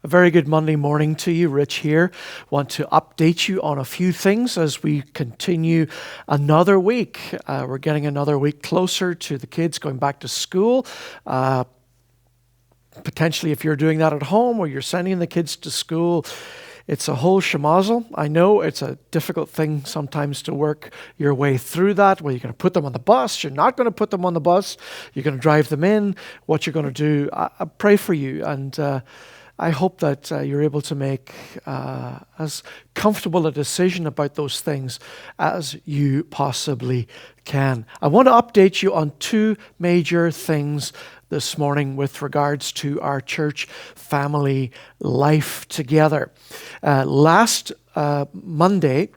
A very good Monday morning to you. Rich here. Want to update you on a few things as we continue another week. We're getting another week closer to the kids going back to school. Potentially, if you're doing that at home or you're sending the kids to school, it's a whole schmozzle. I know it's a difficult thing sometimes to work your way through that, where you're going to put them on the bus, you're not going to put them on the bus, you're going to drive them in, what you're going to do. I pray for you, and I hope that you're able to make as comfortable a decision about those things as you possibly can. I want to update you on two major things this morning with regards to our church family life together. Last Monday,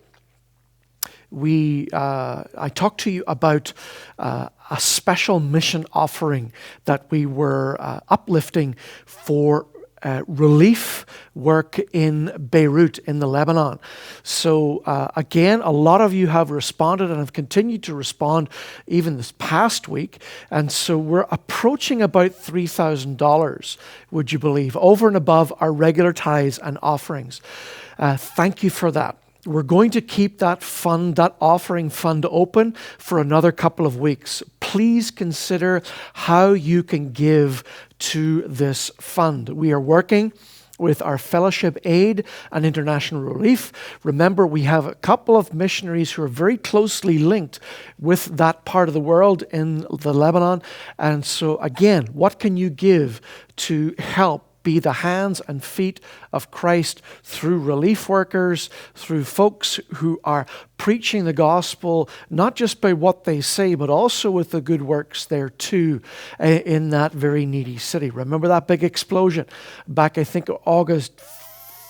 I talked to you about a special mission offering that we were uplifting for relief work in Beirut in the Lebanon. So again, a lot of you have responded and have continued to respond even this past week. And so we're approaching about $3,000, would you believe, over and above our regular tithes and offerings. Thank you for that. We're going to keep that offering fund open for another couple of weeks. Please consider how you can give to this fund. We are working with our fellowship aid and international relief. Remember, we have a couple of missionaries who are very closely linked with that part of the world in the Lebanon. And so again, what can you give to help be the hands and feet of Christ through relief workers, through folks who are preaching the gospel, not just by what they say, but also with the good works there too, in that very needy city. Remember that big explosion back, I think, August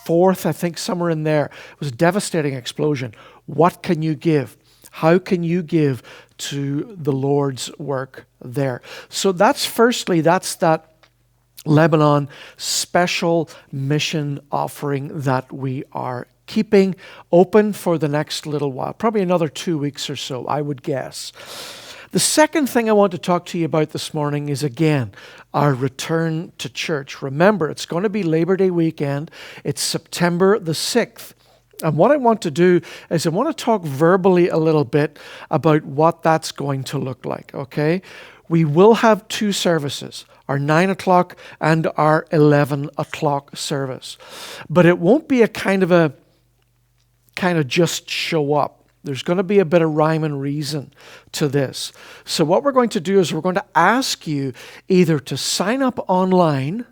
4th, I think somewhere in there. It was a devastating explosion. What can you give? How can you give to the Lord's work there? So that's that Lebanon special mission offering that we are keeping open for the next little while, probably another 2 weeks or so, I would guess. The second thing I want to talk to you about this morning is, again, our return to church. Remember, it's going to be Labor Day weekend. It's September the 6th. And what I want to do is I want to talk verbally a little bit about what that's going to look like, okay? We will have two services, our 9 o'clock and our 11 o'clock service. But it won't be a kind of just show up. There's going to be a bit of rhyme and reason to this. So what we're going to do is we're going to ask you either to sign up online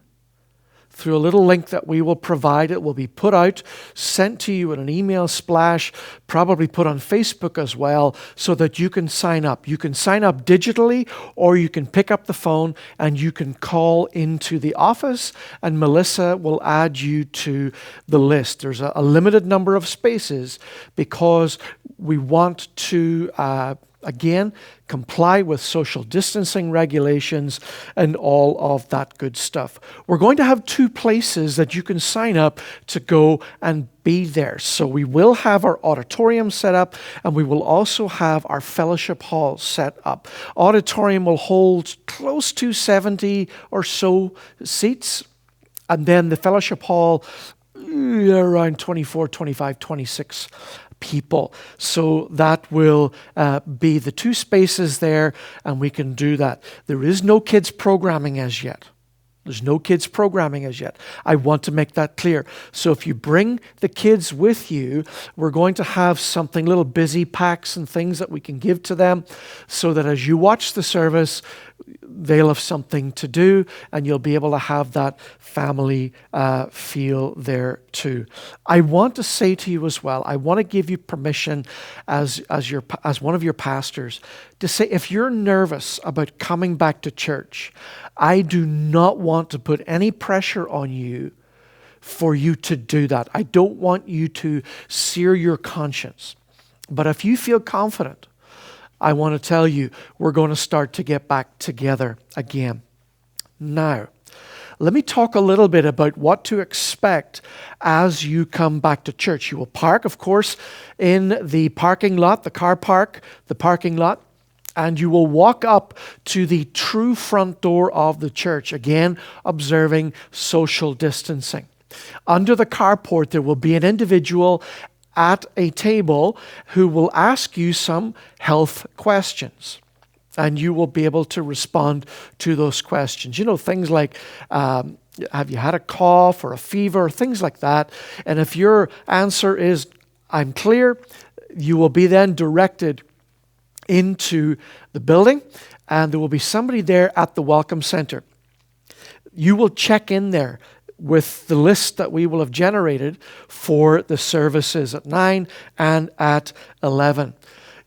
through a little link that we will provide. It will be put out, sent to you in an email splash, probably put on Facebook as well, so that you can sign up. You can sign up digitally, or you can pick up the phone and you can call into the office, and Melissa will add you to the list. There's a limited number of spaces because we want to again, comply with social distancing regulations and all of that good stuff. We're going to have two places that you can sign up to go and be there. So we will have our auditorium set up, and we will also have our fellowship hall set up. Auditorium will hold close to 70 or so seats, and then the fellowship hall around 24, 25, 26 people. So that will be the two spaces there, and we can do that. There is no kids programming as yet. There's no kids programming as yet. I want to make that clear. So if you bring the kids with you, we're going to have something, little busy packs and things that we can give to them, so that as you watch the service, they'll have something to do, and you'll be able to have that family feel there too. I want to say to you as well, I want to give you permission as one of your pastors to say, if you're nervous about coming back to church, I do not want to put any pressure on you for you to do that. I don't want you to sear your conscience. But if you feel confident, I want to tell you, we're going to start to get back together again. Now, let me talk a little bit about what to expect as you come back to church. You will park, of course, in the parking lot, the car park, the parking lot, and you will walk up to the true front door of the church, again, observing social distancing. Under the carport, there will be an individual at a table who will ask you some health questions. And you will be able to respond to those questions. You know, things like, have you had a cough or a fever, things like that. And if your answer is, I'm clear, you will be then directed into the building, and there will be somebody there at the Welcome Center. You will check in there with the list that we will have generated for the services at 9 and at 11.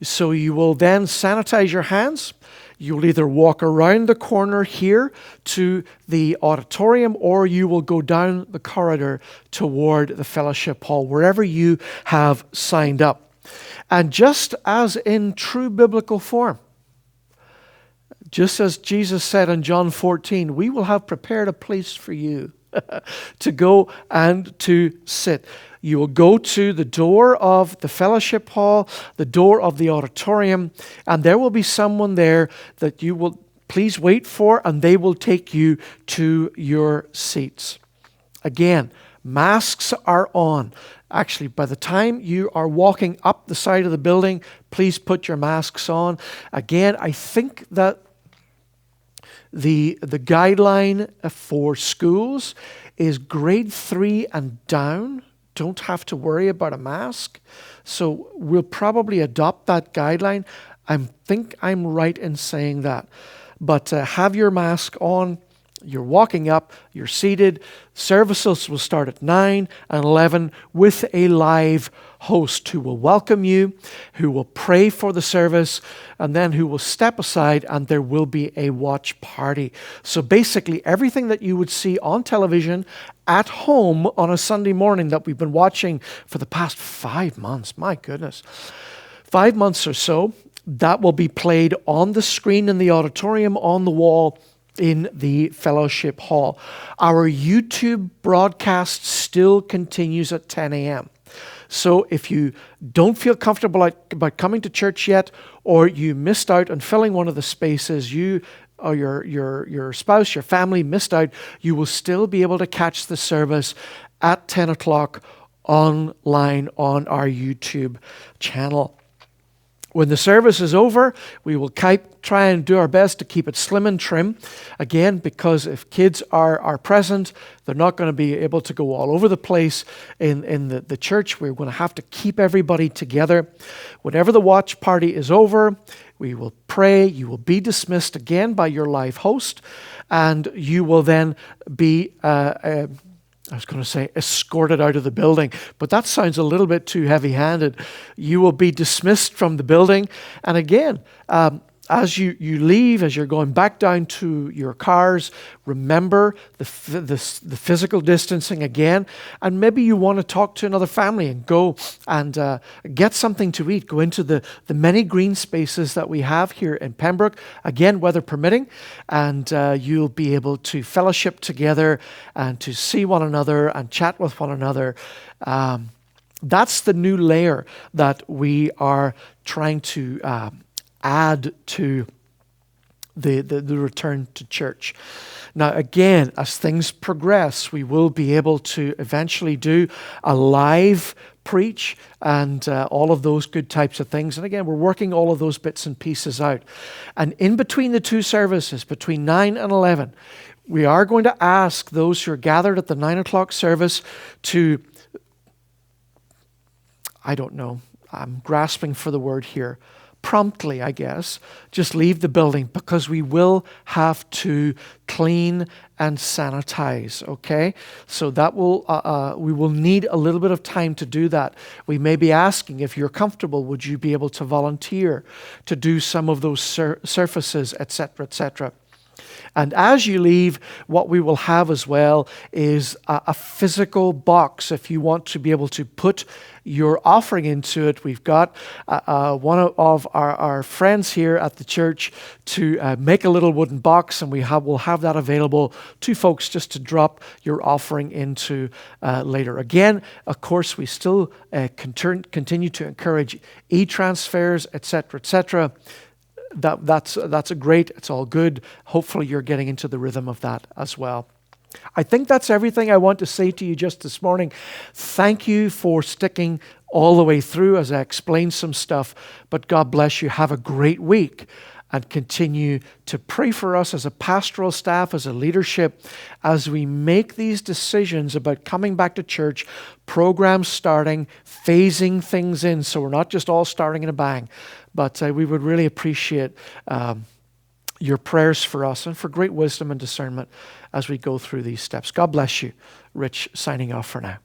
So you will then sanitize your hands. You'll either walk around the corner here to the auditorium, or you will go down the corridor toward the fellowship hall, wherever you have signed up. And just as in true biblical form, just as Jesus said in John 14, we will have prepared a place for you to go and to sit. You will go to the door of the fellowship hall, the door of the auditorium, and there will be someone there that you will please wait for, and they will take you to your seats. Again, masks are on. Actually, by the time you are walking up the side of the building, please put your masks on. Again, I think that the guideline for schools is grade 3 and down don't have to worry about a mask. So we'll probably adopt that guideline. I think I'm right in saying that. But have your mask on. You're walking up, you're seated. Services will start at 9 and 11 with a live host who will welcome you, who will pray for the service, and then who will step aside, and there will be a watch party. So basically everything that you would see on television at home on a Sunday morning that we've been watching for the past 5 months, my goodness, 5 months or so, that will be played on the screen in the auditorium, on the wall, in the fellowship hall. Our YouTube broadcast still continues at 10 a.m. So if you don't feel comfortable about coming to church yet, or you missed out on filling one of the spaces, you or your spouse, your family missed out, you will still be able to catch the service at 10 o'clock online on our YouTube channel. When the service is over, we will try and do our best to keep it slim and trim. Again, because if kids are present, they're not going to be able to go all over the place in the church. We're going to have to keep everybody together. Whenever the watch party is over, we will pray. You will be dismissed again by your live host, and you will then be escorted out of the building, but that sounds a little bit too heavy-handed. You will be dismissed from the building. And again, as you leave, as you're going back down to your cars, remember the physical distancing again. And maybe you want to talk to another family and go and get something to eat. Go into the many green spaces that we have here in Pembroke, again, weather permitting, and you'll be able to fellowship together and to see one another and chat with one another. That's the new layer that we are trying to add to the return to church. Now, again, as things progress, we will be able to eventually do a live preach and all of those good types of things. And again, we're working all of those bits and pieces out. And in between the two services, between 9 and 11, we are going to ask those who are gathered at the 9 o'clock service to, I don't know, I'm grasping for the word here, promptly, I guess, just leave the building, because we will have to clean and sanitize, okay? So that will we will need a little bit of time to do that. We may be asking, if you're comfortable, would you be able to volunteer to do some of those surfaces, etc., etc. And as you leave, what we will have as well is a physical box if you want to be able to put your offering into it. We've got one of our friends here at the church to make a little wooden box, and we'll have that available to folks just to drop your offering into later. Again, of course, we still continue to encourage e-transfers, etc., etc. That's a great, it's all good. Hopefully you're getting into the rhythm of that as well. I think that's everything I want to say to you just this morning. Thank you for sticking all the way through as I explained some stuff. But God bless you. Have a great week and continue to pray for us as a pastoral staff, as a leadership, as we make these decisions about coming back to church, programs starting, phasing things in, so we're not just all starting in a bang. But we would really appreciate your prayers for us and for great wisdom and discernment as we go through these steps. God bless you. Rich signing off for now.